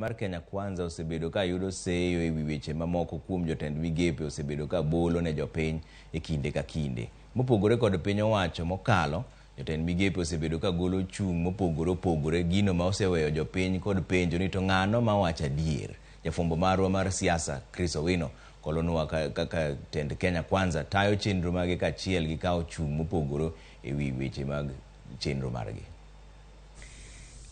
mar Kenya Kwanza osebedo ka yudo seyo e wi weche mamoko kuom jotend migepe osebedo ka bolo ne jopiny e kinde ka kinde. Mopogore kod piny owacho mokalo, jotend migepe osebedo ka golo chung' mopogore gino ma oseweyo jopiny kod penjo ni to ng'ano ma wacho adier. Jafwambo marwa mar siasa Chris Owino kolonwa kaka tend Kenya Kwanza tayo chenro mage kachiel gi kawo chung' mopogore e wi weche mag chenro margi.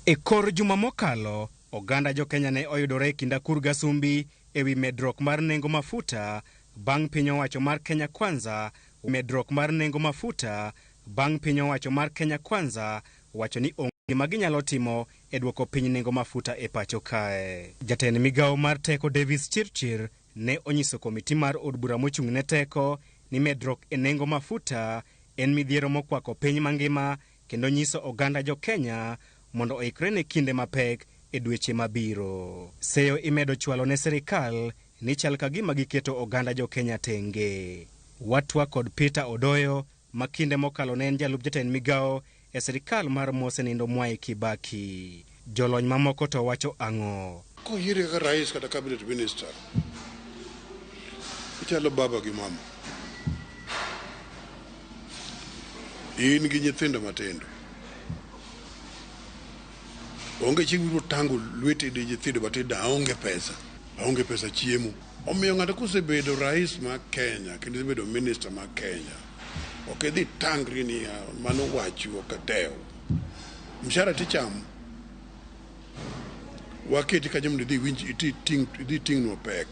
E kor juma mokalo, oganda jo Kenya ne oyudore kinda kur gasumbi e wi medruok mar nengo mafuta bang' piny owacho mar Kenya Kwanza. Medruok mar nengo mafuta bang' piny owacho mar Kenya Kwanza wacho ni onge gima ginyalo timo e duoko piny nengo mafuta e pacho kae. Jatend migawo mar teko Davis Chirchir ne onyiso komiti mar od bura mochung' ne teko ni medruok e nengo mafuta en midhiero mokwako piny mangima, kendo nyiso oganda jo Kenya mondo oikre ne kinde mapek e dweche mabiro. Seyo imedo chwalo ne sirkal ni chal ka gima giketo oganda jo Kenya tenge. Watwa kod Peter Odoyo makinde mokalo ne en jalup jatend migawo e sirkal mar mosenindo Mwai Kibaki. Jolony mamoko to wacho ang'o? Ko yire ka rais kata cabinet minister ichalo baba gi mama, in gi nyithindo matindo, onge chi biro tango lwete de nyithindo matindo aonge pesa chiemo. Omiyo ng'ato kosebedo rais ma Kenya kendo osebedo minister ma Kenya, ok dhi tangri ni mano wacho okateo mshahara ticham waketi ka jamni dhi winji dhi ting'no pek,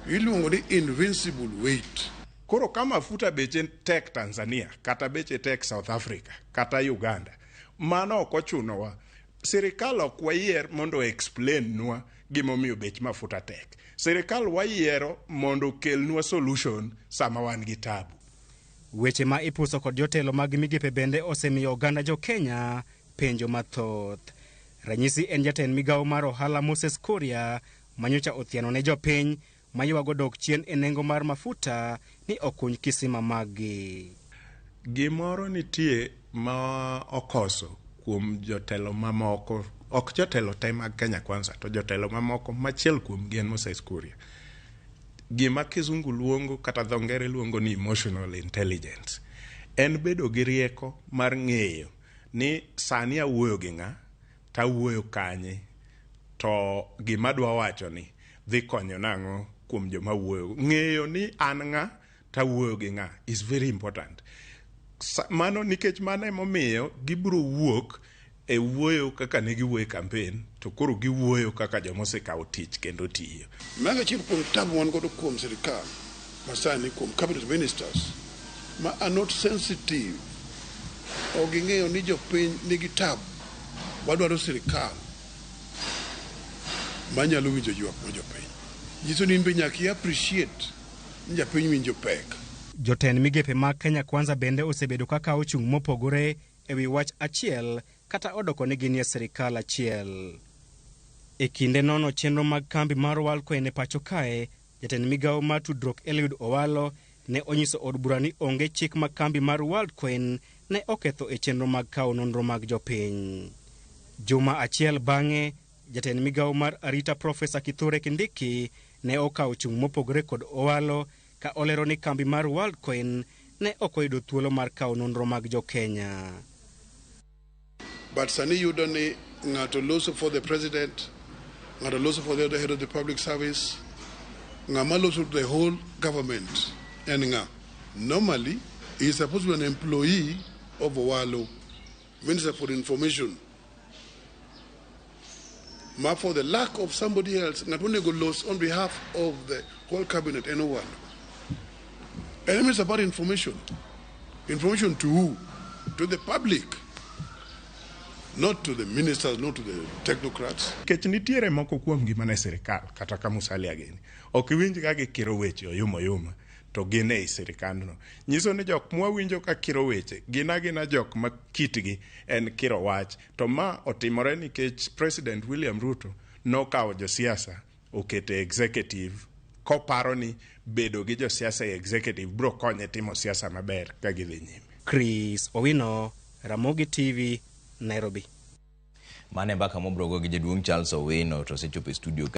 iluongo ni invincible weight. Koro kama mafuta beche tek Tanzania kata beche tek South Africa kata Uganda, mano ok ochunowa. Sirkal ok wayier mondo explain nwa gimomiyo bech mafuta tek. Sirkal wayiero mondo kelnwa solution sama wan gi tabu. Weche ma ipuso kod jotelo mag migepe bende osemiyo oganda jo Kenya penjo mathoth. Ranyisi en jatend migawo mar ohala Moses Kuria manyocha othiano ne jopiny maywago dok chien e nengo mar mafuta ni okuny kisima maggi. Gimoro nitie ma okoso kuom jotelo mamoko, ok jotelo te mag Kenya Kwanza, to jotelo mamoko machiel kuom gen Moses Kuria. Gima kizungu luongo kata dhongere luongo ni emotional intelligence. En bedo gi rieko mar ng'eyo ni sani awuoyo gi ng'a, ta wuoyo kanye, to gima dwa wacho ni dhi konyo nang'o kuom joma wuoyo. Ng'eyo ni an ng'a, ta wuoyo gi ng'a is very important. Mano nikech mano emomiyo gibiro wuok e wuoyo kaka ne giwuoyo campaign, to koro giwuoyo kaka joma osekawo tich kendo tiyo. Maga chief kuom tabu wan godo kuom sirkal masani kuom cabinet ministers ma are not sensitive o ging'eyo ni jopiny nigi tabu, wadwaro sirkal manyalo winjo ywak ma jopiny. Nyiso ni inbe nyaki appreciate ni japiny winjo pek. Jotend migepe mag Kenya Kwanza bende osebedo kaka ochung' mopogore e wi wach achiel kata odoko ni ginie sirkal achiel. E kinde nono chenro mag kambi mar Walcoin e pacho kae, jatend migawo mar tudruok Eliud Owalo ne onyiso od bura ni onge chik mag kambi mar Walcoin ne oketho e chenro mag kawo nonro mag jopiny. Juma achiel bang'e, jatend migawo mar arita Profesa Kithure Kindiki ne okawo chung' mopogore kod Owalo ka olero ni kambi mar Walcoin ne ok oyudo thuolo mar kawo nonro mag jo Kenya. But sani yudo ni ng'ato loso for the president, ng'ato loso for the other head of the public service, ng'ama loso the whole government en ng'a. Normally, he is supposed to be an employee of Owalo, Minister for Information. Ma for the lack of somebody else, ng'ato onego los on behalf of the whole cabinet en Owalo. And it's about information. Information to who? To the public. Not to the ministers, not to the technocrats. Kech nitiere moko kuom gima ne sirkal kata ka Musalia gini. Ok winj ka gikiro weche oyuma to gin e sirkandno. Nyiso ni jok mwawinjo ka kiro weche gina jok ma kitgi en kiro wach. To ma otimore nikech President William Ruto nokawo josiasa oketo executive koparo ni bedo gi josiasa executive bro konye timo siasa maber ka gidhi nyime. Chris Owino, Ramogi TV, Nairobi. Mane mbaka mobrogo gi jaduong' Charles Owino to sechopo e studio